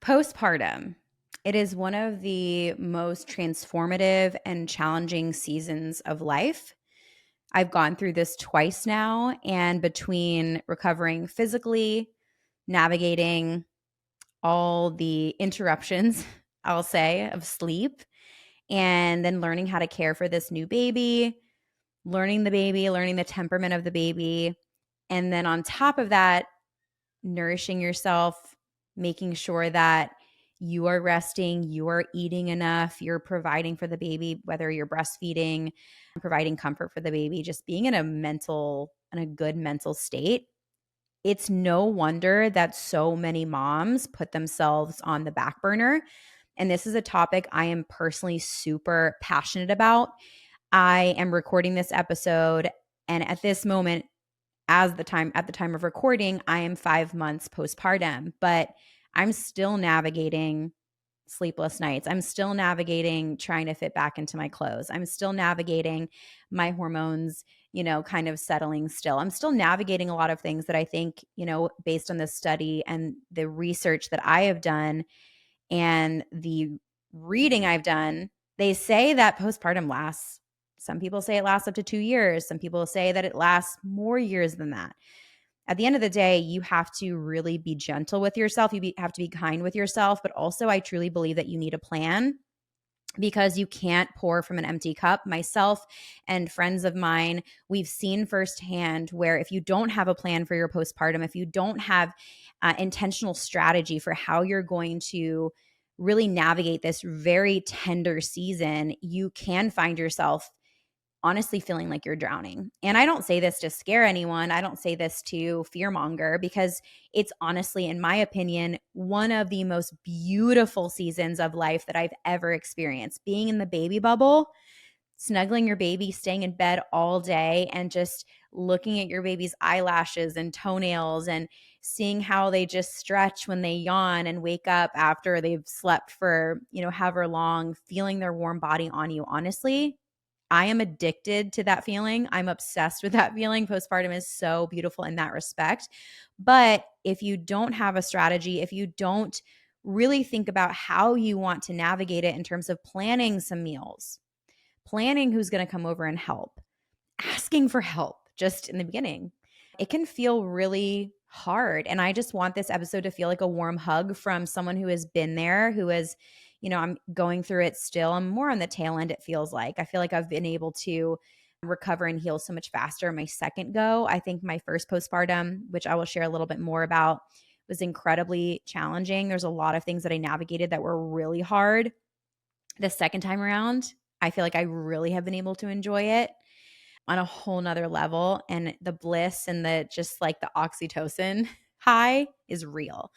Postpartum. It is one of the most transformative and challenging seasons of life. I've gone through this twice now, and between recovering physically, navigating all the interruptions, I'll say, of sleep, and then learning how to care for this new baby, learning the temperament of the baby. And then on top of that, nourishing yourself, making sure that you are resting, you are eating enough, you're providing for the baby, whether you're breastfeeding, providing comfort for the baby, just being in a good mental state. It's no wonder that so many moms put themselves on the back burner. And this is a topic I am personally super passionate about. I am recording this episode, and at this moment, at the time of recording, I am 5 months postpartum, but I'm still navigating sleepless nights. I'm still navigating trying to fit back into my clothes. I'm still navigating my hormones, kind of settling still. I'm still navigating a lot of things that I think, based on this study and the research that I have done and the reading I've done, they say that postpartum lasts. Some people say it lasts up to 2 years. Some people say that it lasts more years than that. At the end of the day, you have to really be gentle with yourself. Have to be kind with yourself. But also, I truly believe that you need a plan because you can't pour from an empty cup. Myself and friends of mine, we've seen firsthand where if you don't have a plan for your postpartum, if you don't have intentional strategy for how you're going to really navigate this very tender season, you can find yourself honestly feeling like you're drowning. And I don't say this to scare anyone. I don't say this to fearmonger because it's honestly, in my opinion, one of the most beautiful seasons of life that I've ever experienced. Being in the baby bubble, snuggling your baby, staying in bed all day, and just looking at your baby's eyelashes and toenails and seeing how they just stretch when they yawn and wake up after they've slept for, however long, feeling their warm body on you. Honestly, I am addicted to that feeling. I'm obsessed with that feeling. Postpartum is so beautiful in that respect. But if you don't have a strategy, if you don't really think about how you want to navigate it in terms of planning some meals, planning who's going to come over and help, asking for help just in the beginning, it can feel really hard. And I just want this episode to feel like a warm hug from someone who has been there, who has, I'm going through it still. I'm more on the tail end, it feels like. I feel like I've been able to recover and heal so much faster my second go. I think my first postpartum, which I will share a little bit more about, was incredibly challenging. There's a lot of things that I navigated that were really hard. The second time around, I feel like I really have been able to enjoy it on a whole nother level. And the bliss and the just like the oxytocin high is real.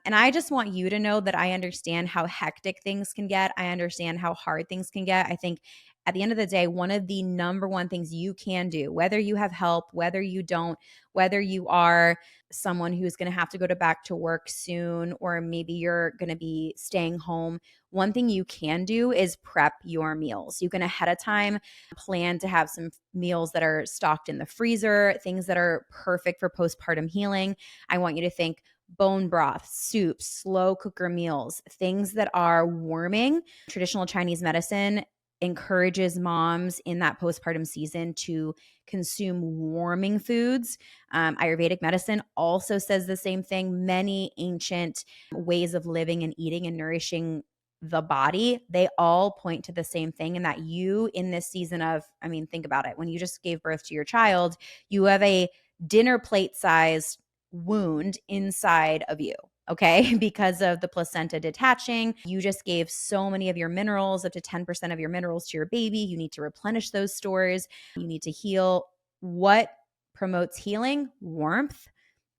And I just want you to know that I understand how hectic things can get. I understand how hard things can get. I think at the end of the day, one of the number one things you can do, whether you have help, whether you don't, whether you are someone who's going to have to go back to work soon, or maybe you're going to be staying home, one thing you can do is prep your meals. You can ahead of time plan to have some meals that are stocked in the freezer, things that are perfect for postpartum healing. I want you to think bone broth, soups, slow cooker meals, things that are warming. Traditional Chinese medicine encourages moms in that postpartum season to consume warming foods. Ayurvedic medicine also says the same thing. Many ancient ways of living and eating and nourishing the body, they all point to the same thing, and that you in this season of, think about it. When you just gave birth to your child, you have a dinner plate sized wound inside of you. Okay. Because of the placenta detaching, you just gave so many of your minerals, up to 10% of your minerals to your baby. You need to replenish those stores. You need to heal. What promotes healing? Warmth,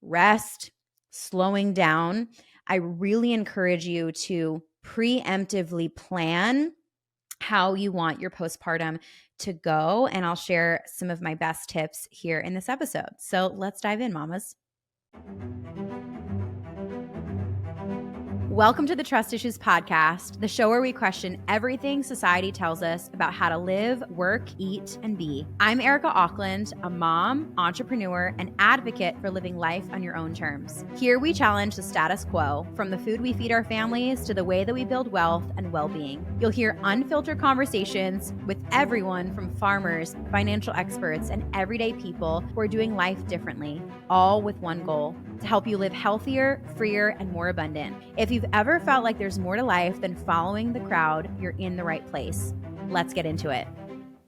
rest, slowing down. I really encourage you to preemptively plan how you want your postpartum to go. And I'll share some of my best tips here in this episode. So let's dive in, mamas. Welcome to the Trust Issues Podcast, the show where we question everything society tells us about how to live, work, eat, and be. I'm Erica Auckland, a mom, entrepreneur, and advocate for living life on your own terms. Here we challenge the status quo, from the food we feed our families to the way that we build wealth and well-being. You'll hear unfiltered conversations with everyone from farmers, financial experts, and everyday people who are doing life differently, all with one goal: to help you live healthier, freer, and more abundant. If you've ever felt like there's more to life than following the crowd, you're in the right place. Let's get into it.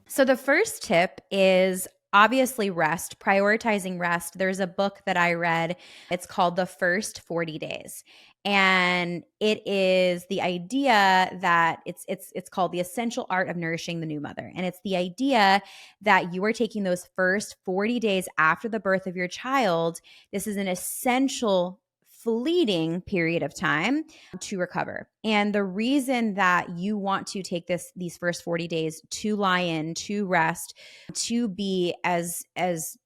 So the first tip is obviously rest, prioritizing rest. There's a book that I read. It's called The First 40 Days. And it is the idea that it's called The Essential Art of Nourishing the New Mother. And it's the idea that you are taking those first 40 days after the birth of your child. This is an essential fleeting period of time to recover. And the reason that you want to take these first 40 days to lie in, to rest, to be as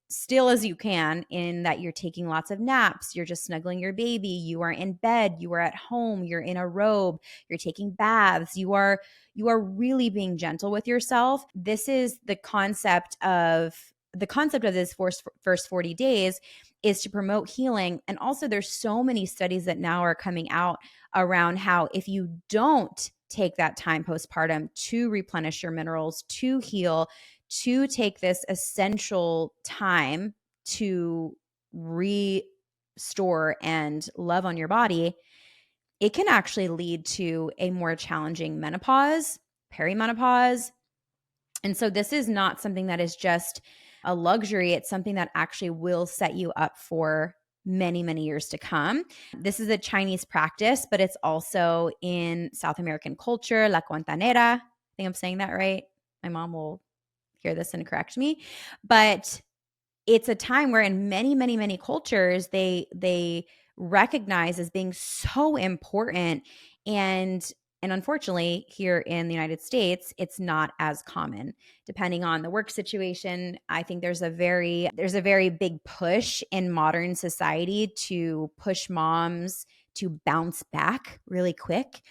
still as you can, in that you're taking lots of naps, you're just snuggling your baby, you are in bed, you are at home, you're in a robe, you're taking baths, you are really being gentle with yourself. This is the concept of this first 40 days is to promote healing. And also there's so many studies that now are coming out around how if you don't take that time postpartum to replenish your minerals, to heal, to take this essential time to restore and love on your body, it can actually lead to a more challenging menopause, perimenopause. And so this is not something that is just a luxury. It's something that actually will set you up for many, many years to come. This is a Chinese practice, but it's also in South American culture, La Cuantanera. I think I'm saying that right. My mom will hear this and correct me. But it's a time where in many, many, many cultures, they recognize as being so important. And unfortunately, here in the United States, it's not as common. Depending on the work situation, I think there's a very big push in modern society to push moms to bounce back really quick,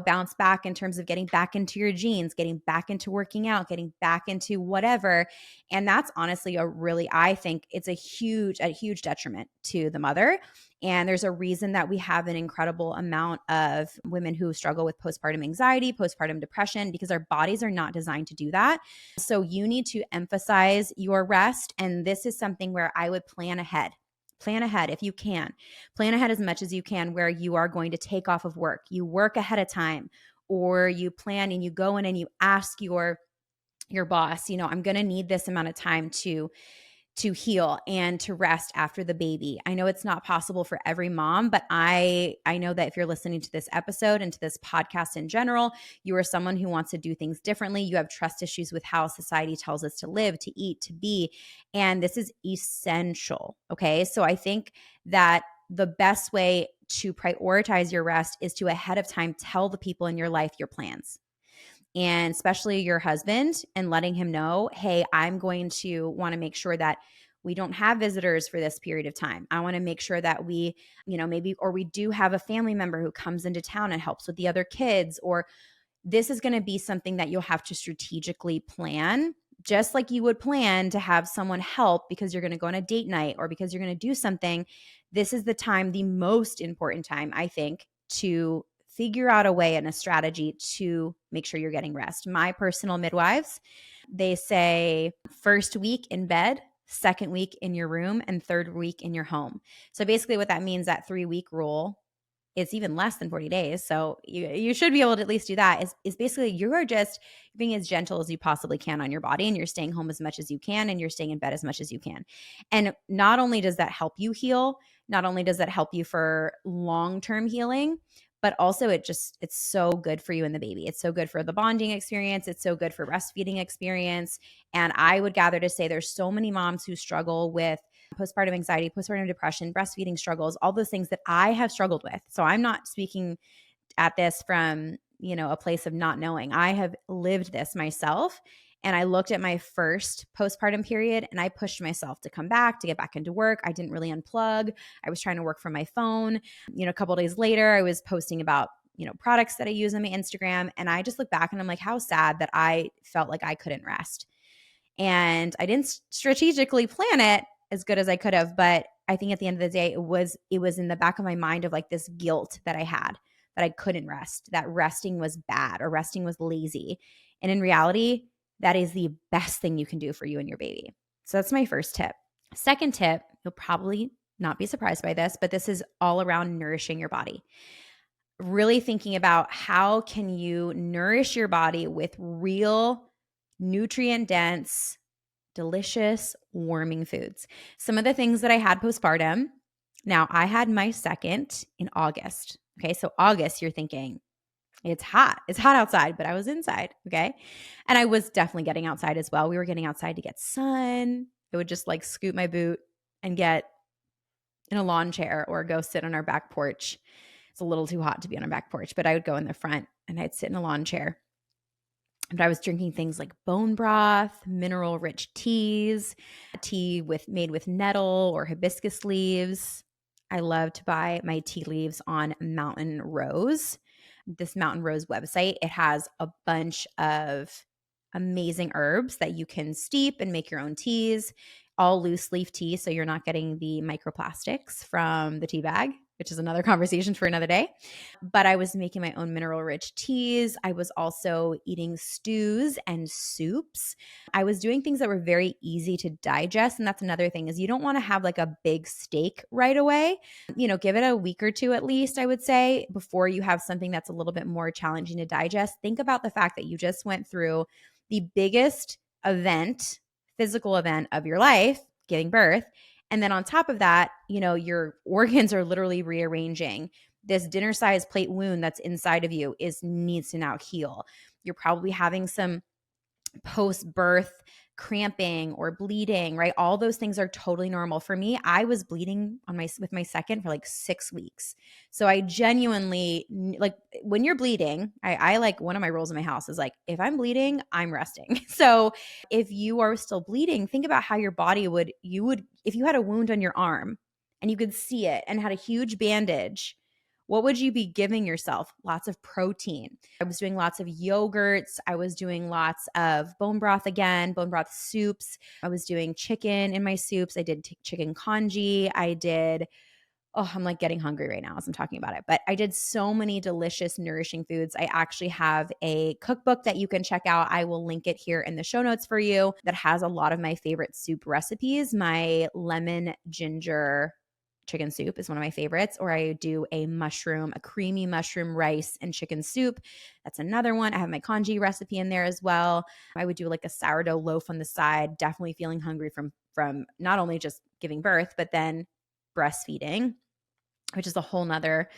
bounce back in terms of getting back into your jeans, getting back into working out, getting back into whatever. And that's honestly I think it's a huge detriment to the mother. And there's a reason that we have an incredible amount of women who struggle with postpartum anxiety, postpartum depression, because our bodies are not designed to do that. So you need to emphasize your rest. And this is something where I would plan ahead. Plan ahead if you can. Plan ahead as much as you can where you are going to take off of work. You work ahead of time, or you plan and you go in and you ask your boss, I'm going to need this amount of time to heal and to rest after the baby. I know it's not possible for every mom, but I know that if you're listening to this episode and to this podcast in general, you are someone who wants to do things differently. You have trust issues with how society tells us to live, to eat, to be, and this is essential. Okay. So I think that the best way to prioritize your rest is to ahead of time tell the people in your life your plans. And especially your husband, and letting him know, hey, I'm going to want to make sure that we don't have visitors for this period of time. I want to make sure that we, we do have a family member who comes into town and helps with the other kids, or this is going to be something that you'll have to strategically plan, just like you would plan to have someone help because you're going to go on a date night or because you're going to do something. This is the time, the most important time, I think, to figure out a way and a strategy to make sure you're getting rest. My personal midwives, they say first week in bed, second week in your room, and third week in your home. So basically what that means, that 3-week rule, it's even less than 40 days. So you should be able to at least do that, is basically you're just being as gentle as you possibly can on your body, and you're staying home as much as you can, and you're staying in bed as much as you can. And not only does that help you heal, not only does that help you for long-term healing, but also it's so good for you and the baby. It's so good for the bonding experience. It's so good for breastfeeding experience. And I would gather to say there's so many moms who struggle with postpartum anxiety, postpartum depression, breastfeeding struggles, all those things that I have struggled with. So I'm not speaking at this from, a place of not knowing. I have lived this myself. And I looked at my first postpartum period and I pushed myself to come back, to get back into work. I didn't really unplug. I was trying to work from my phone. A couple of days later, I was posting about, products that I use on my Instagram. And I just look back and I'm like, how sad that I felt like I couldn't rest. And I didn't strategically plan it as good as I could have. But I think at the end of the day, it was in the back of my mind of like this guilt that I had, that I couldn't rest, that resting was bad or resting was lazy. And in reality, that is the best thing you can do for you and your baby. So that's my first tip. Second tip, you'll probably not be surprised by this, but this is all around nourishing your body. Really thinking about how can you nourish your body with real nutrient-dense, delicious, warming foods. Some of the things that I had postpartum. Now, I had my second in August. Okay, so August, you're thinking, it's hot. It's hot outside, but I was inside. Okay. And I was definitely getting outside as well. We were getting outside to get sun. I would just like scoot my boot and get in a lawn chair or go sit on our back porch. It's a little too hot to be on our back porch, but I would go in the front and I'd sit in a lawn chair. But I was drinking things like bone broth, mineral-rich teas, tea made with nettle or hibiscus leaves. I love to buy my tea leaves on Mountain Rose. This Mountain Rose website, it has a bunch of amazing herbs that you can steep and make your own teas, all loose leaf tea, so you're not getting the microplastics from the tea bag, which is another conversation for another day. But I was making my own mineral-rich teas. I was also eating stews and soups. I was doing things that were very easy to digest. And that's another thing, is you don't want to have like a big steak right away. Give it a week or two at least, I would say, before you have something that's a little bit more challenging to digest. Think about the fact that you just went through the biggest event, physical event of your life, giving birth. And then on top of that, your organs are literally rearranging. This dinner-sized plate wound that's inside of you needs to now heal. You're probably having some post-birth cramping or bleeding, right? All those things are totally normal. For me, I was bleeding with my second for like 6 weeks. So I genuinely, like, when you're bleeding, I like, one of my rules in my house is like, if I'm bleeding, I'm resting. So if you are still bleeding, think about how your body would, if you had a wound on your arm and you could see it and had a huge bandage, what would you be giving yourself? Lots of protein. I was doing lots of yogurts. I was doing lots of bone broth soups. I was doing chicken in my soups. I did chicken congee. I'm like getting hungry right now as I'm talking about it. But I did so many delicious, nourishing foods. I actually have a cookbook that you can check out. I will link it here in the show notes for you, that has a lot of my favorite soup recipes. My lemon ginger chicken soup is one of my favorites, or I do a creamy mushroom rice and chicken soup. That's another one. I have my congee recipe in there as well. I would do like a sourdough loaf on the side, definitely feeling hungry from not only just giving birth, but then breastfeeding, which is a whole nother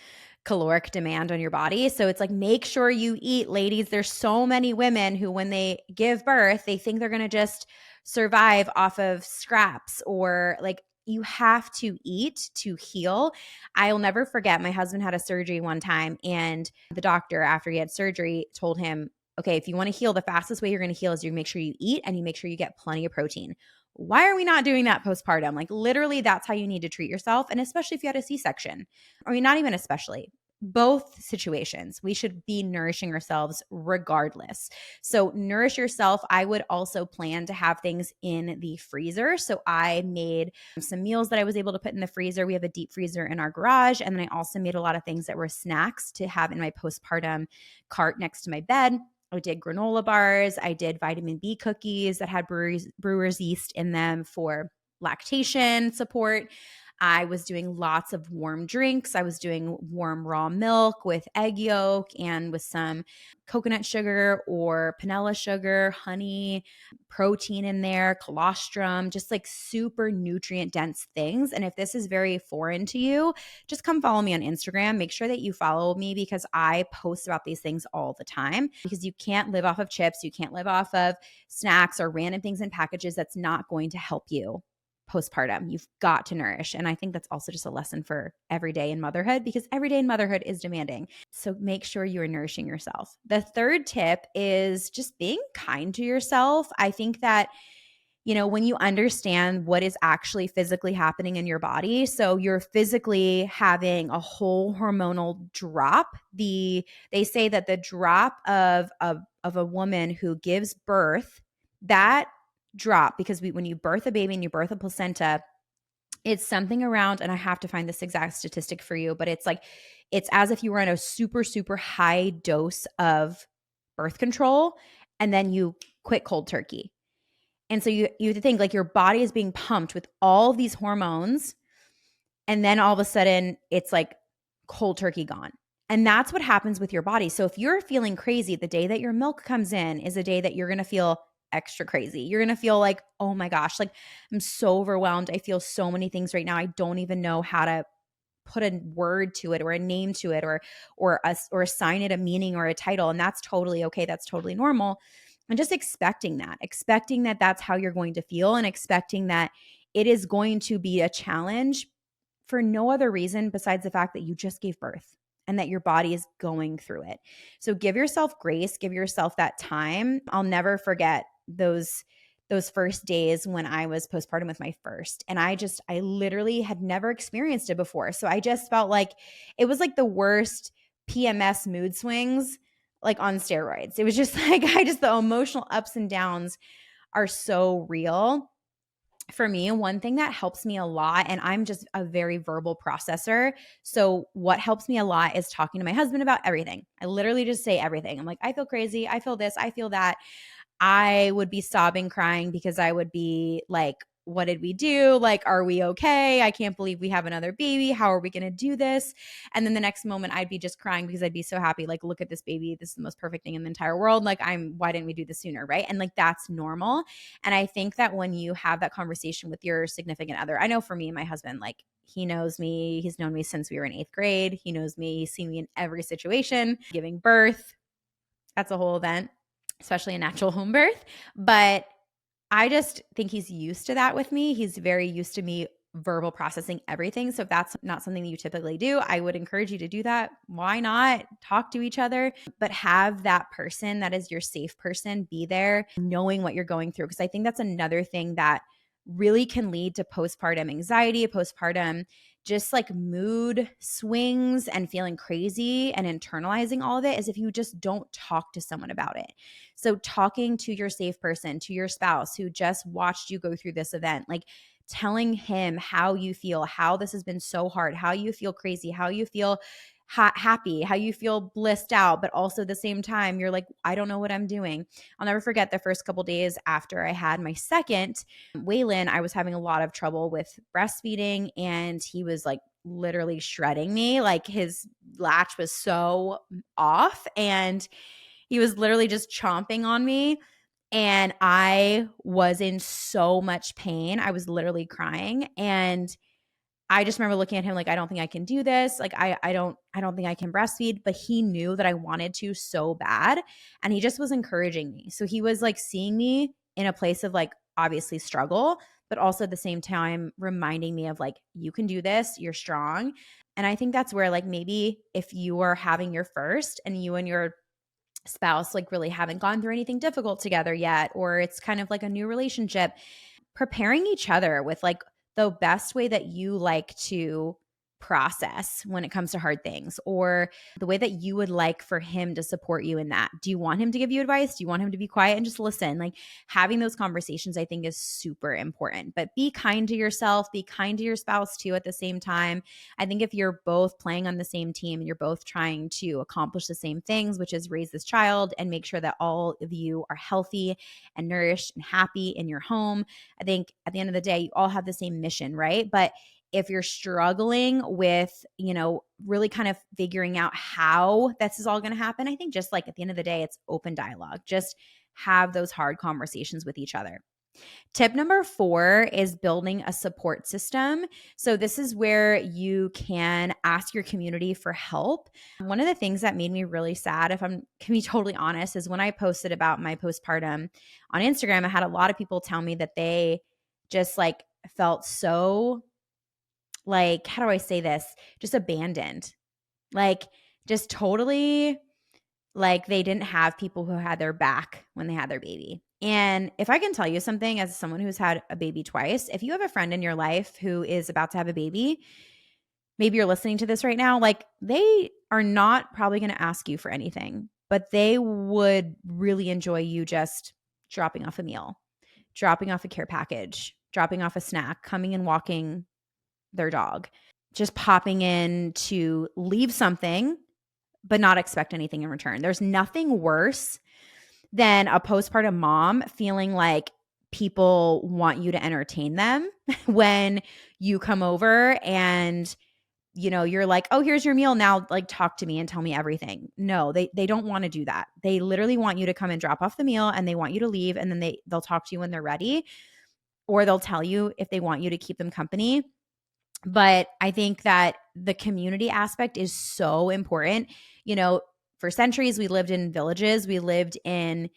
caloric demand on your body. So it's like, make sure you eat, ladies. There's so many women who, when they give birth, they think they're going to just survive off of scraps, or like, you have to eat to heal. I'll never forget, my husband had a surgery one time, and the doctor, after he had surgery, told him, okay, if you want to heal, the fastest way you're going to heal is you make sure you eat and you make sure you get plenty of protein. Why are we not doing that postpartum? Like, literally, that's how you need to treat yourself. And especially if you had a C-section, not even especially, both situations, we should be nourishing ourselves regardless. So nourish yourself. I would also plan to have things in the freezer. So I made some meals that I was able to put in the freezer. We have a deep freezer in our garage. And then I also made a lot of things that were snacks to have in my postpartum cart next to my bed. I did granola bars. I did vitamin B cookies that had brewer's yeast in them for lactation support. I was doing lots of warm drinks. I was doing warm raw milk with egg yolk and with some coconut sugar or panela sugar, honey, protein in there, colostrum, just like super nutrient dense things. And if this is very foreign to you, just come follow me on Instagram. Make sure that you follow me, because I post about these things all the time, because you can't live off of chips. You can't live off of snacks or random things in packages. That's not going to help you. postpartum. You've got to nourish. And I think that's also just a lesson for every day in motherhood, because every day in motherhood is demanding. So make sure you are nourishing yourself. The third tip is just being kind to yourself. I think that when you understand what is actually physically happening in your body, so you're physically having a whole hormonal drop. They say that the drop of a woman who gives birth, that drop, because when you birth a baby and you birth a placenta, it's something around, and I have to find this exact statistic for you, but it's as if you were on a super, super high dose of birth control and then you quit cold turkey. And so you have to think like your body is being pumped with all these hormones, and then all of a sudden it's like cold turkey gone. And that's what happens with your body. So if you're feeling crazy, the day that your milk comes in is a day that you're going to feel extra crazy. You're going to feel like, oh my gosh, like I'm so overwhelmed. I feel so many things right now. I don't even know how to put a word to it or a name to it or assign it a meaning or a title. And that's totally okay. That's totally normal. And just expecting that that's how you're going to feel, and expecting that it is going to be a challenge for no other reason besides the fact that you just gave birth and that your body is going through it. So give yourself grace, give yourself that time. I'll never forget those first days when I was postpartum with my first. And I literally had never experienced it before. So I just felt like it was like the worst PMS mood swings, like on steroids. It was just like, the emotional ups and downs are so real. For me, one thing that helps me a lot, and I'm just a very verbal processor. So what helps me a lot is talking to my husband about everything. I literally just say everything. I'm like, I feel crazy. I feel this. I feel that. I would be sobbing, crying, because I would be like, what did we do? Like, are we okay? I can't believe we have another baby. How are we going to do this? And then the next moment I'd be just crying because I'd be so happy. Like, look at this baby. This is the most perfect thing in the entire world. Like, why didn't we do this sooner? Right. And like, that's normal. And I think that when you have that conversation with your significant other, I know for me, my husband, like, he knows me. He's known me since we were in 8th grade. He knows me. He's seen me in every situation. Giving birth, that's a whole event, especially a natural home birth. But I just think he's used to that with me. He's very used to me verbal processing everything. So if that's not something that you typically do, I would encourage you to do that. Why not talk to each other, but have that person that is your safe person be there, knowing what you're going through? Because I think that's another thing that really can lead to postpartum anxiety, postpartum just like mood swings and feeling crazy and internalizing all of it, is if you just don't talk to someone about it. So talking to your safe person, to your spouse who just watched you go through this event, like telling him how you feel, how this has been so hard, how you feel crazy, how you feel happy, how you feel blissed out, but also at the same time, you're like, I don't know what I'm doing. I'll never forget the first couple days after I had my second, Waylon, I was having a lot of trouble with breastfeeding, and he was like literally shredding me. Like his latch was so off, and he was literally just chomping on me. And I was in so much pain. I was literally crying. And I just remember looking at him like, I don't think I can do this. Like, I don't think I can breastfeed, but he knew that I wanted to so bad. And he just was encouraging me. So he was like seeing me in a place of like obviously struggle, but also at the same time reminding me of like, you can do this, you're strong. And I think that's where like maybe if you are having your first and you and your spouse like really haven't gone through anything difficult together yet, or it's kind of like a new relationship, preparing each other with like the best way that you like to process when it comes to hard things, or the way that you would like for him to support you in that. Do you want him to give you advice? Do you want him to be quiet and just listen? Like having those conversations, I think, is super important. But be kind to yourself, be kind to your spouse too at the same time. I think if you're both playing on the same team and you're both trying to accomplish the same things, which is raise this child and make sure that all of you are healthy and nourished and happy in your home, I think at the end of the day, you all have the same mission, right? But if you're struggling with, really kind of figuring out how this is all going to happen, I think just like at the end of the day, it's open dialogue. Just have those hard conversations with each other. Tip number 4 is building a support system. So this is where you can ask your community for help. One of the things that made me really sad, if I'm can be totally honest, is when I posted about my postpartum on Instagram, I had a lot of people tell me that they just like felt so like, how do I say this? Just abandoned. Like, just totally like they didn't have people who had their back when they had their baby. And if I can tell you something, as someone who's had a baby twice, if you have a friend in your life who is about to have a baby, maybe you're listening to this right now, like they are not probably going to ask you for anything, but they would really enjoy you just dropping off a meal, dropping off a care package, dropping off a snack, coming and walking their dog, just popping in to leave something but not expect anything in return. There's nothing worse than a postpartum mom feeling like people want you to entertain them when you come over and you're like, "Oh, here's your meal. Now like talk to me and tell me everything." No, they don't want to do that. They literally want you to come and drop off the meal and they want you to leave, and then they'll talk to you when they're ready, or they'll tell you if they want you to keep them company. But I think that the community aspect is so important. For centuries, we lived in villages. We lived in,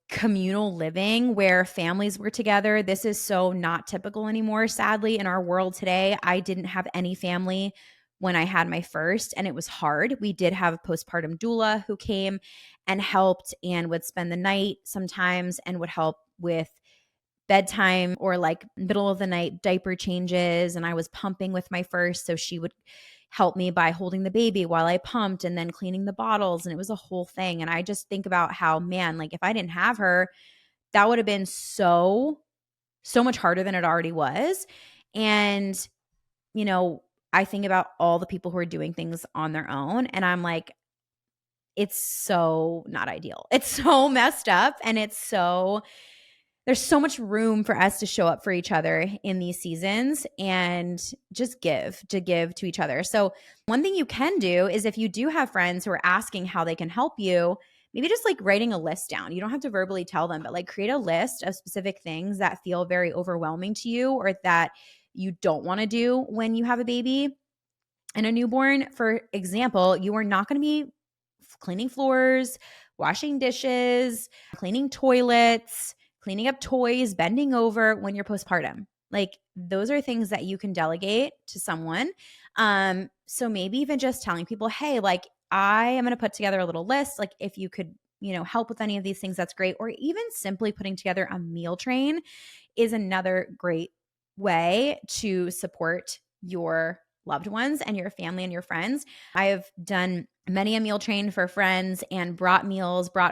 communal living where families were together. This is so not typical anymore, sadly, in our world today. I didn't have any family when I had my first, and it was hard. We did have a postpartum doula who came and helped and would spend the night sometimes and would help with bedtime or like middle of the night diaper changes. And I was pumping with my first, so she would help me by holding the baby while I pumped and then cleaning the bottles. And it was a whole thing. And I just think about how, man, like if I didn't have her, that would have been so much harder than it already was. And, I think about all the people who are doing things on their own, and I'm like, it's so not ideal. It's so messed up, and there's so much room for us to show up for each other in these seasons and just give to each other. So one thing you can do is, if you do have friends who are asking how they can help you, maybe just like writing a list down. You don't have to verbally tell them, but like create a list of specific things that feel very overwhelming to you or that you don't want to do when you have a baby and a newborn. For example, you are not going to be cleaning floors, washing dishes, cleaning toilets, cleaning up toys, bending over when you're postpartum. Like those are things that you can delegate to someone. So maybe even just telling people, hey, like I am going to put together a little list. Like if you could, help with any of these things, that's great. Or even simply putting together a meal train is another great way to support your loved ones and your family and your friends. I have done many a meal train for friends and brought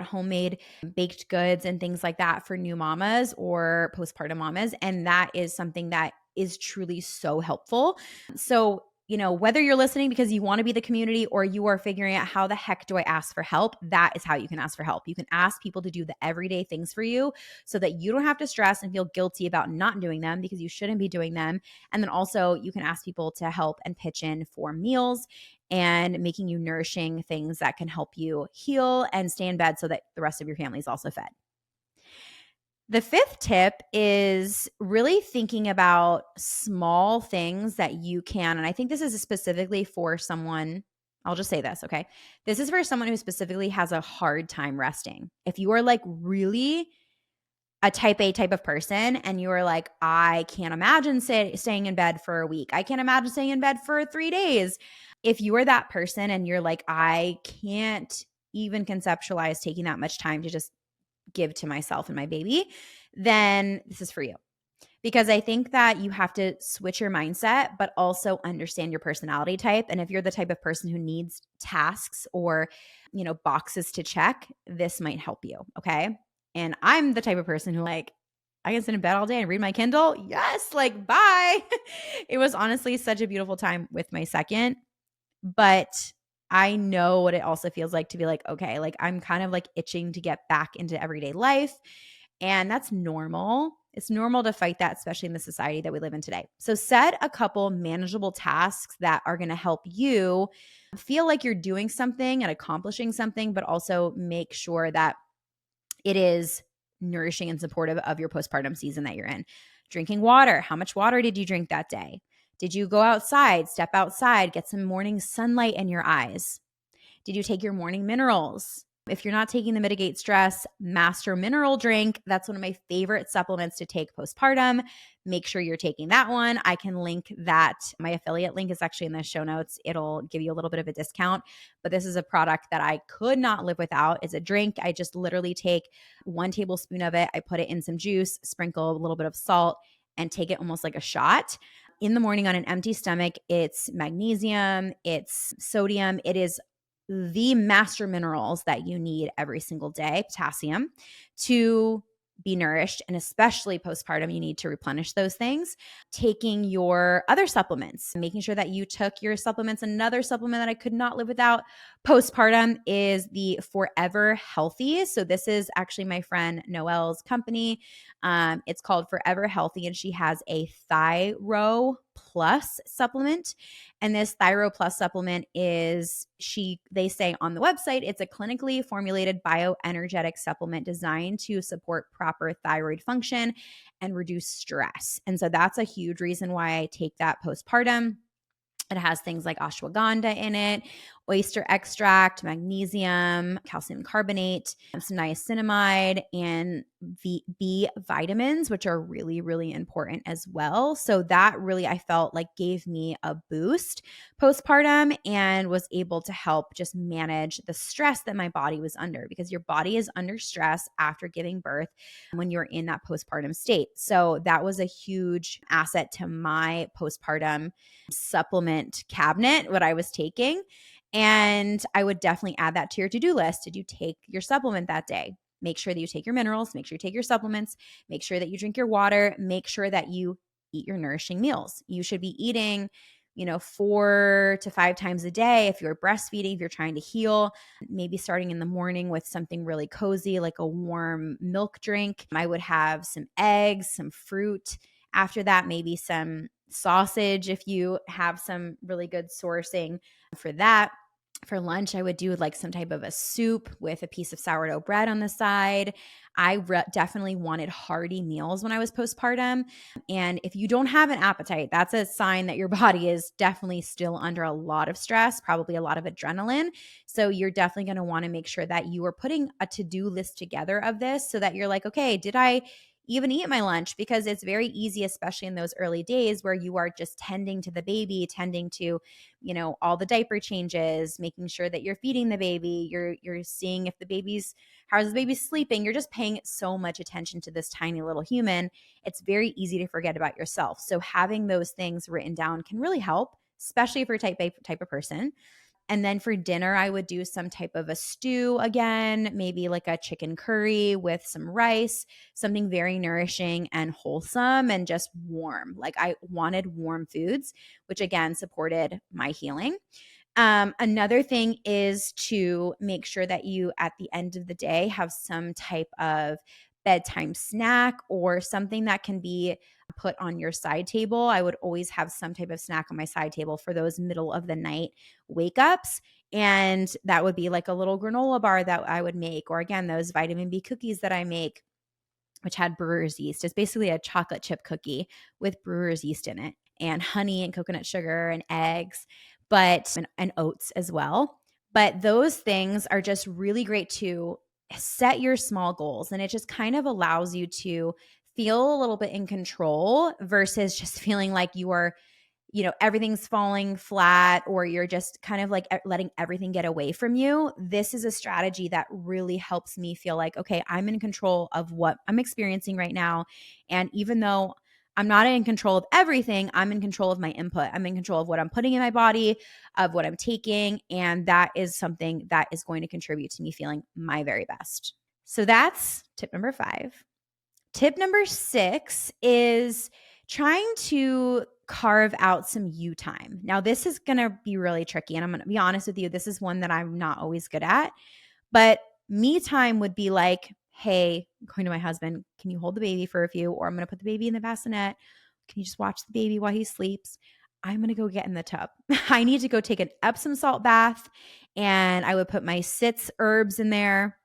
homemade baked goods and things like that for new mamas or postpartum mamas. And that is something that is truly so helpful. So, whether you're listening because you want to be the community or you are figuring out how the heck do I ask for help, that is how you can ask for help. You can ask people to do the everyday things for you so that you don't have to stress and feel guilty about not doing them, because you shouldn't be doing them. And then also you can ask people to help and pitch in for meals and making you nourishing things that can help you heal and stay in bed so that the rest of your family is also fed. The fifth tip is really thinking about small things that you can, and I think this is specifically for someone, I'll just say this, okay? This is for someone who specifically has a hard time resting. If you are like really a type A type of person and you are like, I can't imagine staying in bed for a week. I can't imagine staying in bed for 3 days. If you are that person and you're like, I can't even conceptualize taking that much time to just give to myself and my baby, then this is for you. Because I think that you have to switch your mindset, but also understand your personality type. And if you're the type of person who needs tasks or, boxes to check, this might help you. Okay. And I'm the type of person who like, I can sit in bed all day and read my Kindle. Yes. Like, bye. It was honestly such a beautiful time with my second, but I know what it also feels like to be like, okay, like I'm kind of like itching to get back into everyday life. And that's normal. It's normal to fight that, especially in the society that we live in today. So set a couple manageable tasks that are going to help you feel like you're doing something and accomplishing something, but also make sure that it is nourishing and supportive of your postpartum season that you're in. Drinking water. How much water did you drink that day? Did you go outside, step outside, get some morning sunlight in your eyes? Did you take your morning minerals? If you're not taking the mitigate stress master mineral drink, that's one of my favorite supplements to take postpartum. Make sure you're taking that one. I can link that. My affiliate link is actually in the show notes. It'll give you a little bit of a discount, but this is a product that I could not live without. It's a drink. I just literally take 1 tablespoon of it. I put it in some juice, sprinkle a little bit of salt, and take it almost like a shot in the morning on an empty stomach. It's magnesium, it's sodium, it is the master minerals that you need every single day, potassium, to be nourished. And especially postpartum, you need to replenish those things. Taking your other supplements, making sure that you took your supplements. Another supplement that I could not live without postpartum is the Forever Healthy. So this is actually my friend Noelle's company. It's called Forever Healthy, and she has a Thyro Plus supplement. And this Thyro Plus supplement is, they say on the website, it's a clinically formulated bioenergetic supplement designed to support proper thyroid function and reduce stress. And so that's a huge reason why I take that postpartum. It has things like ashwagandha in it, oyster extract, magnesium, calcium carbonate, some niacinamide, and B vitamins, which are really, really important as well. So that really, I felt like, gave me a boost postpartum and was able to help just manage the stress that my body was under, because your body is under stress after giving birth when you're in that postpartum state. So that was a huge asset to my postpartum supplement cabinet, what I was taking. And I would definitely add that to your to-do list. Did you take your supplement that day? Make sure that you take your minerals, make sure you take your supplements, make sure that you drink your water, make sure that you eat your nourishing meals. You should be eating 4 to 5 times a day. If you're breastfeeding, if you're trying to heal, maybe starting in the morning with something really cozy, like a warm milk drink. I would have some eggs, some fruit. After that, maybe some sausage if you have some really good sourcing for that. For lunch, I would do like some type of a soup with a piece of sourdough bread on the side. I definitely wanted hearty meals when I was postpartum. And if you don't have an appetite, that's a sign that your body is definitely still under a lot of stress, probably a lot of adrenaline. So you're definitely going to want to make sure that you are putting a to-do list together of this so that you're like, okay, did I even eat my lunch? Because it's very easy, especially in those early days where you are just tending to the baby, tending to, all the diaper changes, making sure that you're feeding the baby, you're seeing if how's the baby sleeping. You're just paying so much attention to this tiny little human. It's very easy to forget about yourself. So having those things written down can really help, especially if you're a type of person. And then for dinner, I would do some type of a stew again, maybe like a chicken curry with some rice, something very nourishing and wholesome and just warm. Like I wanted warm foods, which again supported my healing. Another thing is to make sure that you, at the end of the day, have some type of bedtime snack or something that can be put on your side table. I would always have some type of snack on my side table for those middle of the night wake ups. And that would be like a little granola bar that I would make, or again, those vitamin B cookies that I make, which had brewer's yeast. It's basically a chocolate chip cookie with brewer's yeast in it, and honey and coconut sugar and eggs, and oats as well. But those things are just really great to set your small goals. And it just kind of allows you to feel a little bit in control versus just feeling like you are, everything's falling flat, or you're just kind of like letting everything get away from you. This is a strategy that really helps me feel like, okay, I'm in control of what I'm experiencing right now. And even though I'm not in control of everything, I'm in control of my input. I'm in control of what I'm putting in my body, of what I'm taking. And that is something that is going to contribute to me feeling my very best. So that's tip number 5. Tip number 6 is trying to carve out some you time. Now, this is going to be really tricky, and I'm going to be honest with you. This is one that I'm not always good at, but me time would be like, hey, I'm going to my husband, can you hold the baby for a few? Or I'm going to put the baby in the bassinet. Can you just watch the baby while he sleeps? I'm going to go get in the tub. I need to go take an Epsom salt bath, and I would put my Sitz herbs in there.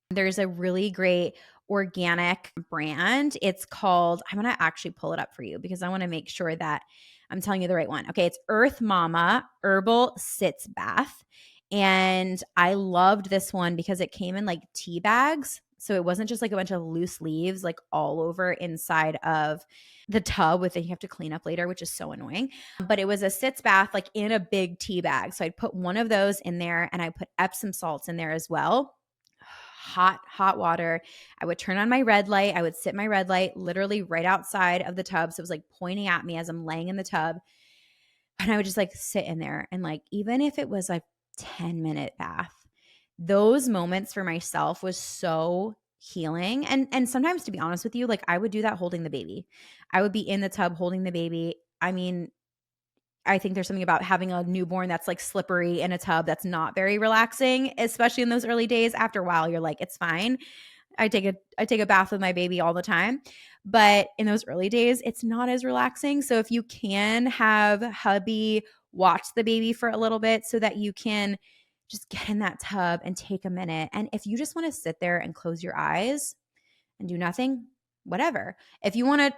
There's a really great organic brand. It's called, I'm going to actually pull it up for you because I want to make sure that I'm telling you the right one. Okay, it's Earth Mama Herbal Sitz Bath. And I loved this one because it came in like tea bags. So it wasn't just like a bunch of loose leaves like all over inside of the tub with it. You have to clean up later, which is so annoying. But it was a sitz bath like in a big tea bag. So I'd put one of those in there and I put Epsom salts in there as well. Hot water. I would turn on my red light. I would sit my red light literally right outside of the tub. So it was like pointing at me as I'm laying in the tub. And I would just like sit in there. And like, even if it was a 10-minute bath, those moments for myself was so healing. And sometimes, to be honest with you, like I would do that holding the baby. I would be in the tub holding the baby. I mean, I think there's something about having a newborn that's like slippery in a tub that's not very relaxing, especially in those early days. After a while, you're like, it's fine. I take a bath with my baby all the time. But in those early days, it's not as relaxing. So if you can have hubby watch the baby for a little bit so that you can just get in that tub and take a minute. And if you just want to sit there and close your eyes and do nothing, whatever. If you want to,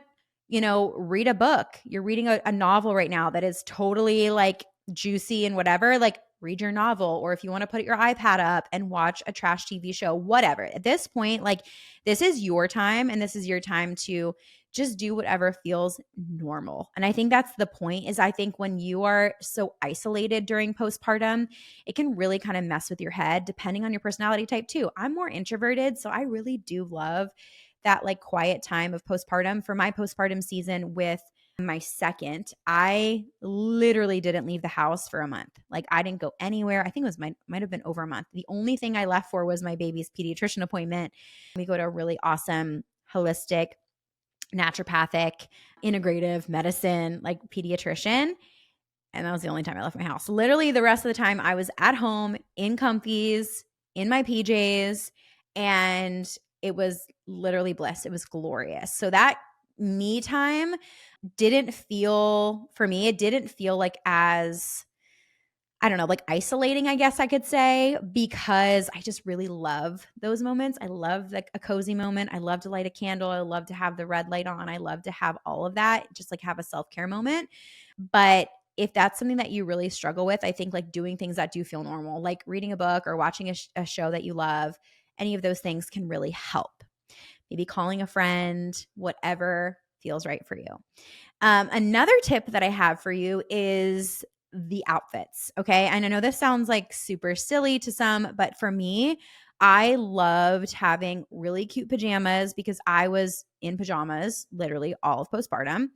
read a book, you're reading a novel right now that is totally like juicy and whatever, like read your novel. Or if you want to put your iPad up and watch a trash TV show, whatever. At this point, like this is your time and this is your time to just do whatever feels normal. And I think that's the point is I think when you are so isolated during postpartum, it can really kind of mess with your head depending on your personality type too. I'm more introverted, so I really do love that like quiet time of postpartum. For my postpartum season with my second, I literally didn't leave the house for a month. Like I didn't go anywhere. I think it was might have been over a month. The only thing I left for was my baby's pediatrician appointment. We go to a really awesome holistic, naturopathic, integrative medicine, like pediatrician. And that was the only time I left my house. Literally the rest of the time I was at home in comfies, in my PJs, and it was literally bliss. It was glorious. So that me time didn't feel, for me, it didn't feel like as, I don't know, like isolating, I guess I could say, because I just really love those moments. I love like a cozy moment. I love to light a candle. I love to have the red light on. I love to have all of that, just like have a self-care moment. But if that's something that you really struggle with, I think like doing things that do feel normal, like reading a book or watching a show that you love, any of those things can really help. Maybe calling a friend, whatever feels right for you. Another tip that I have for you is the outfits. Okay. And I know this sounds like super silly to some, but for me, I loved having really cute pajamas because I was in pajamas literally all of postpartum.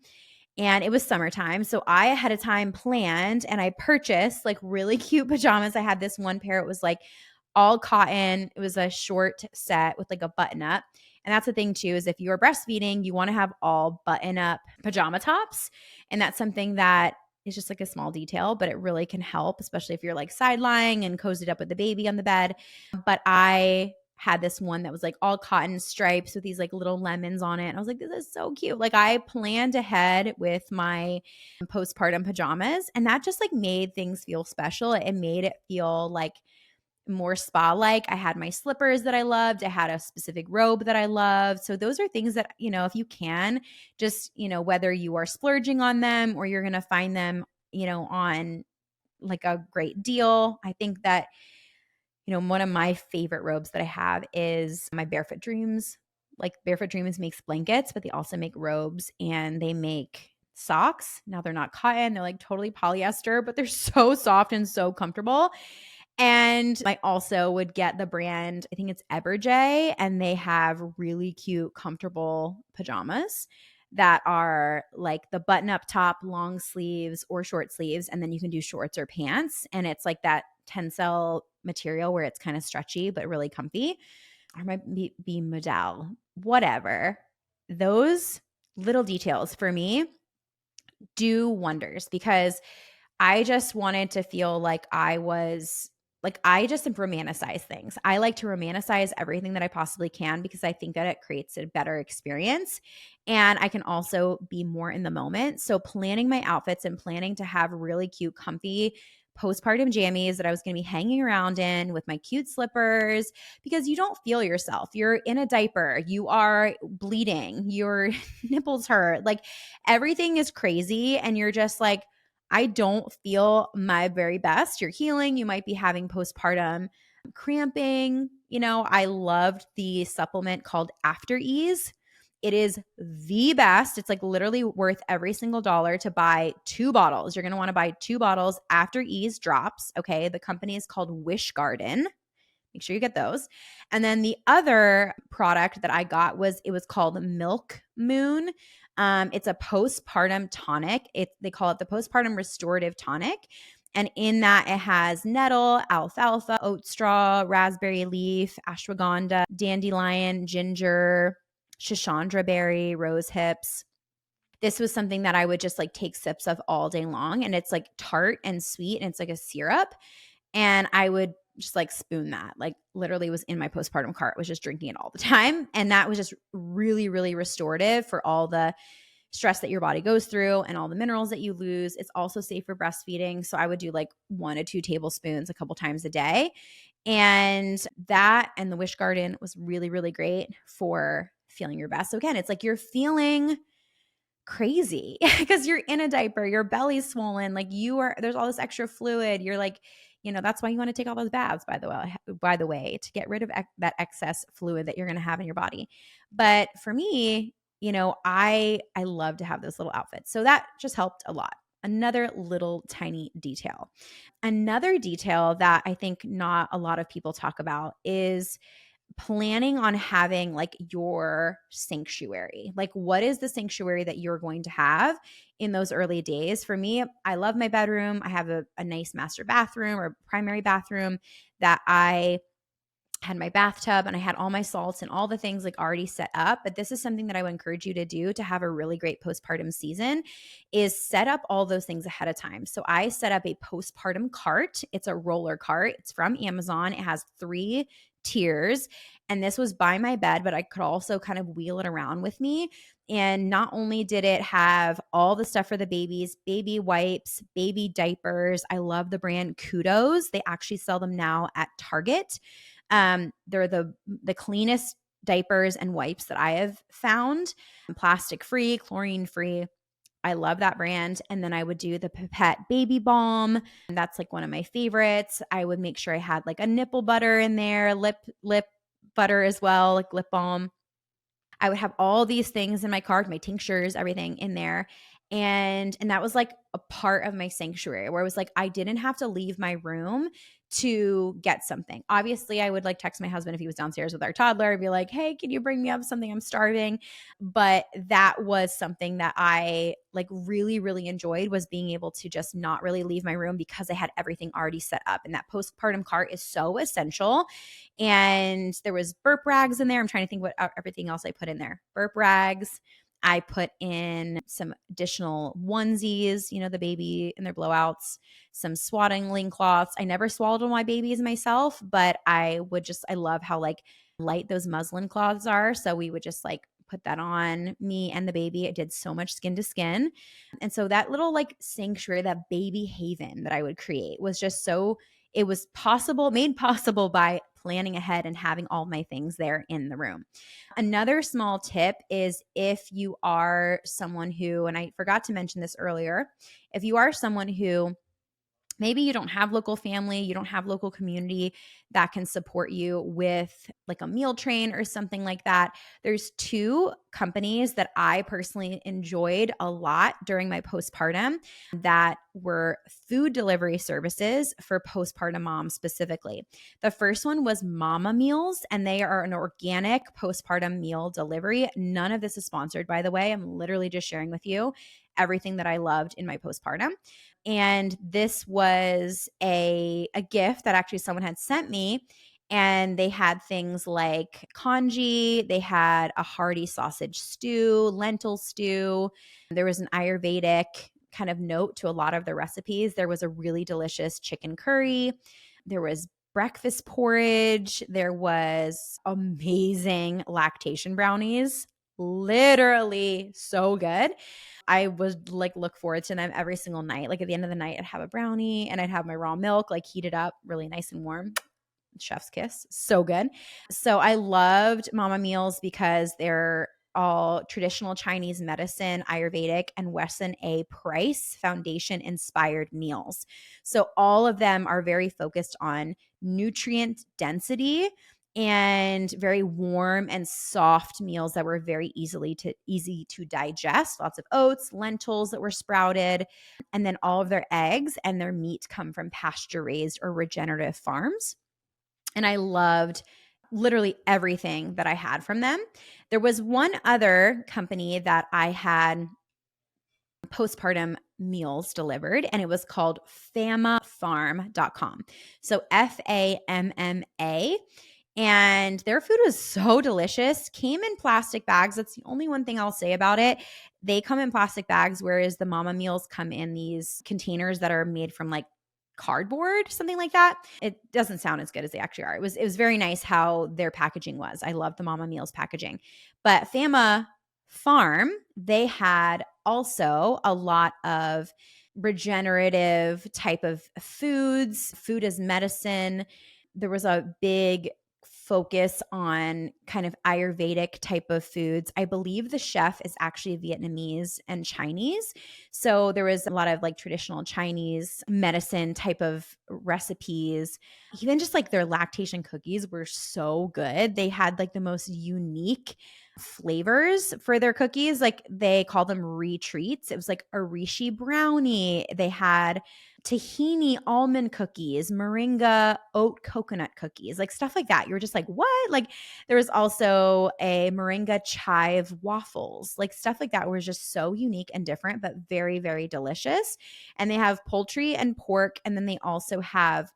And it was summertime. So I ahead of time planned and I purchased like really cute pajamas. I had this one pair. It was like all cotton. It was a short set with like a button up. And that's the thing too, is if you're breastfeeding, you want to have all button up pajama tops. And that's something that is just like a small detail, but it really can help, especially if you're like side lying and cozied up with the baby on the bed. But I had this one that was like all cotton stripes with these like little lemons on it. And I was like, this is so cute. Like I planned ahead with my postpartum pajamas, and that just like made things feel special. It made it feel like more spa-like. I had my slippers that I loved. I had a specific robe that I loved. So those are things that, if you can, just, whether you are splurging on them or you're going to find them, on like a great deal. I think that, one of my favorite robes that I have is my Barefoot Dreams. Like Barefoot Dreams makes blankets, but they also make robes and they make socks. Now they're not cotton. They're like totally polyester, but they're so soft and so comfortable. And I also would get the brand, I think it's Everjay, and they have really cute, comfortable pajamas that are like the button up top, long sleeves or short sleeves. And then you can do shorts or pants. And it's like that tencel material where it's kind of stretchy, but really comfy. Or might be modal, whatever. Those little details for me do wonders because I just wanted to feel like I just romanticize things. I like to romanticize everything that I possibly can because I think that it creates a better experience. And I can also be more in the moment. So planning my outfits and planning to have really cute, comfy postpartum jammies that I was going to be hanging around in with my cute slippers because you don't feel yourself. You're in a diaper. You are bleeding. Your nipples hurt. Like everything is crazy. And you're just like, I don't feel my very best. You're healing. You might be having postpartum cramping. I loved the supplement called After Ease. It is the best. It's like literally worth every single dollar to buy 2 bottles. You're going to want to buy 2 bottles After Ease drops. Okay. The company is called Wish Garden. Make sure you get those. And then the other product that I got was called Milk Moon. It's a postpartum tonic. They call it the postpartum restorative tonic. And in that, it has nettle, alfalfa, oat straw, raspberry leaf, ashwagandha, dandelion, ginger, Shashandra berry, rose hips. This was something that I would just like take sips of all day long. And it's like tart and sweet, and it's like a syrup. And I would just like spoon that, like literally was in my postpartum cart, was just drinking it all the time. And that was just really, really restorative for all the stress that your body goes through and all the minerals that you lose. It's also safe for breastfeeding. So I would do like 1 to 2 tablespoons a couple times a day. And that and the Wish Garden was really, really great for feeling your best. So again, it's like you're feeling crazy because you're in a diaper, your belly's swollen, like there's all this extra fluid. You're like, that's why you want to take all those baths, by the way, to get rid of that excess fluid that you're going to have in your body. But for me, I love to have those little outfits. So that just helped a lot. Another little tiny detail. Another detail that I think not a lot of people talk about is planning on having like your sanctuary. Like, what is the sanctuary that you're going to have in those early days? For me, I love my bedroom. I have a nice master bathroom or primary bathroom that I had my bathtub, and I had all my salts and all the things like already set up. But this is something that I would encourage you to do to have a really great postpartum season, is set up all those things ahead of time. So I set up a postpartum cart. It's a roller cart. It's from Amazon. It has 3 tiers. And this was by my bed, but I could also kind of wheel it around with me. And not only did it have all the stuff for the babies, baby wipes, baby diapers. I love the brand Kudos. They actually sell them now at Target. They're the cleanest diapers and wipes that I have found. Plastic free, chlorine free. I love that brand. And then I would do the Pipette baby balm. And that's like one of my favorites. I would make sure I had like a nipple butter in there, lip butter as well, like lip balm. I would have all these things in my cart, my tinctures, everything in there. And that was like a part of my sanctuary where I was like, I didn't have to leave my room to get something. Obviously, I would like text my husband if he was downstairs with our toddler and be like, hey, can you bring me up something? I'm starving. But that was something that I like really, really enjoyed, was being able to just not really leave my room because I had everything already set up. And that postpartum cart is so essential. And there was burp rags in there. I'm trying to think what everything else I put in there. Burp rags. I put in some additional onesies, the baby and their blowouts, some swaddling cloths. I never swaddled my babies myself, but I love how like light those muslin cloths are. So we would just like put that on me and the baby. It did so much skin to skin. And so that little like sanctuary, that baby haven that I would create was just it was made possible by planning ahead and having all my things there in the room. Another small tip is if you are someone who, and I forgot to mention this earlier, if you are someone who maybe you don't have local family, you don't have local community that can support you with like a meal train or something like that. There's 2 companies that I personally enjoyed a lot during my postpartum that were food delivery services for postpartum moms specifically. The first one was Mama Meals, and they are an organic postpartum meal delivery. None of this is sponsored, by the way. I'm literally just sharing with you everything that I loved in my postpartum. And this was a gift that actually someone had sent me. And they had things like congee, they had a hearty sausage stew, lentil stew. There was an Ayurvedic kind of note to a lot of the recipes. There was a really delicious chicken curry. There was breakfast porridge. There was amazing lactation brownies. Literally so good. I would like look forward to them every single night. Like at the end of the night, I'd have a brownie and I'd have my raw milk like heated up really nice and warm. Chef's kiss. So good. So I loved Mama Meals because they're all traditional Chinese medicine, Ayurvedic, and Weston A. Price Foundation inspired meals. So all of them are very focused on nutrient density and very warm and soft meals that were very easy to digest. Lots of oats, lentils that were sprouted, and then all of their eggs and their meat come from pasture raised or regenerative farms. And I loved literally everything that I had from them. There was one other company that I had postpartum meals delivered, and it was called fammafarm.com. So FAMMA. And their food was so delicious. Came in plastic bags. That's the only one thing I'll say about it. They come in plastic bags, whereas the mama meals come in these containers that are made from like cardboard, something like that. It doesn't sound as good as they actually are. It was very nice how their packaging was. I love the mama meals packaging. But Fama Farm, they had also a lot of regenerative type of foods, food as medicine. There was a big focus on kind of Ayurvedic type of foods. I believe the chef is actually Vietnamese and Chinese. So there was a lot of like traditional Chinese medicine type of recipes. Even just like their lactation cookies were so good. They had like the most unique flavors for their cookies. Like they call them retreats. It was like a reishi brownie. They had tahini almond cookies, moringa oat coconut cookies, like stuff like that. You're just like, what? Like there was also a moringa chive waffles, like stuff like that was just so unique and different, but very, very delicious. And they have poultry and pork. And then they also have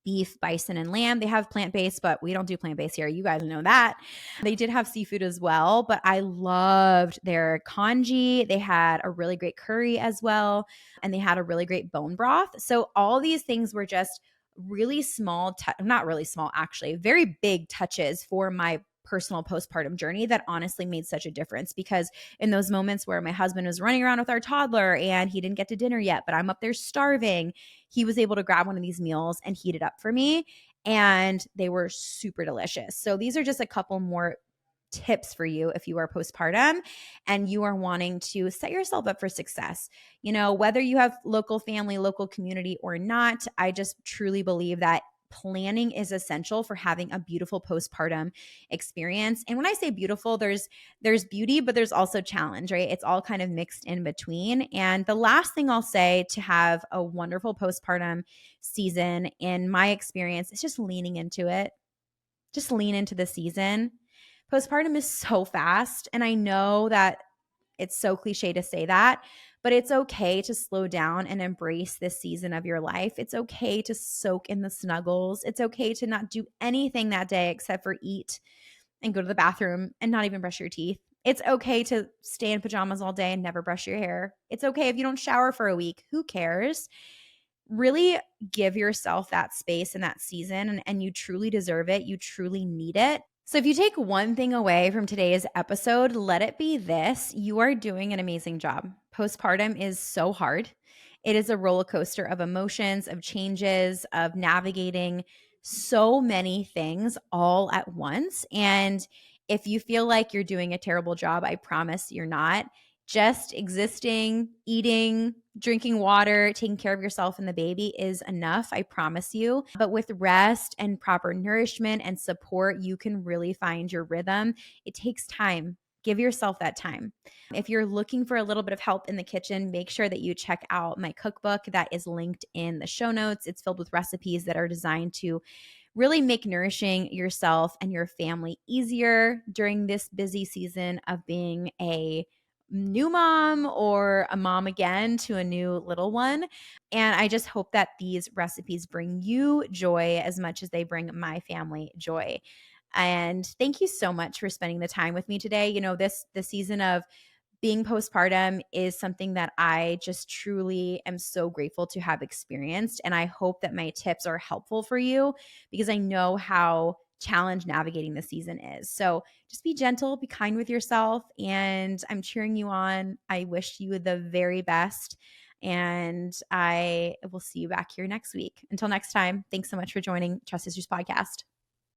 beef, bison, and lamb. They have plant-based, but we don't do plant-based here. You guys know that. They did have seafood as well, but I loved their congee. They had a really great curry as well, and they had a really great bone broth. So all these things were just really small, not really small actually, very big touches for my personal postpartum journey that honestly made such a difference, because in those moments where my husband was running around with our toddler and he didn't get to dinner yet, but I'm up there starving, he was able to grab one of these meals and heat it up for me. And they were super delicious. So these are just a couple more tips for you if you are postpartum and you are wanting to set yourself up for success. You know, whether you have local family, local community or not, I just truly believe that planning is essential for having a beautiful postpartum experience. And when I say beautiful, there's beauty, but there's also challenge, right? It's all kind of mixed in between. And the last thing I'll say to have a wonderful postpartum season, in my experience, is just leaning into it. Just lean into the season. Postpartum is so fast. And I know that it's so cliche to say that, but it's okay to slow down and embrace this season of your life. It's okay to soak in the snuggles. It's okay to not do anything that day except for eat and go to the bathroom and not even brush your teeth. It's okay to stay in pajamas all day and never brush your hair. It's okay if you don't shower for a week. Who cares? Really give yourself that space and that season, and you truly deserve it. You truly need it. So if you take one thing away from today's episode, let it be this: you are doing an amazing job. Postpartum is so hard. It is a roller coaster of emotions, of changes, of navigating so many things all at once. And if you feel like you're doing a terrible job, I promise you're not. Just existing, eating, drinking water, taking care of yourself and the baby is enough, I promise you. But with rest and proper nourishment and support, you can really find your rhythm. It takes time. Give yourself that time. If you're looking for a little bit of help in the kitchen, make sure that you check out my cookbook that is linked in the show notes. It's filled with recipes that are designed to really make nourishing yourself and your family easier during this busy season of being a new mom or a mom again to a new little one. And I just hope that these recipes bring you joy as much as they bring my family joy. And thank you so much for spending the time with me today. You know, this season of being postpartum is something that I just truly am so grateful to have experienced. And I hope that my tips are helpful for you, because I know how challenged navigating the season is. So just be gentle, be kind with yourself, and I'm cheering you on. I wish you the very best, and I will see you back here next week. Until next time, thanks so much for joining Trust Issues Podcast.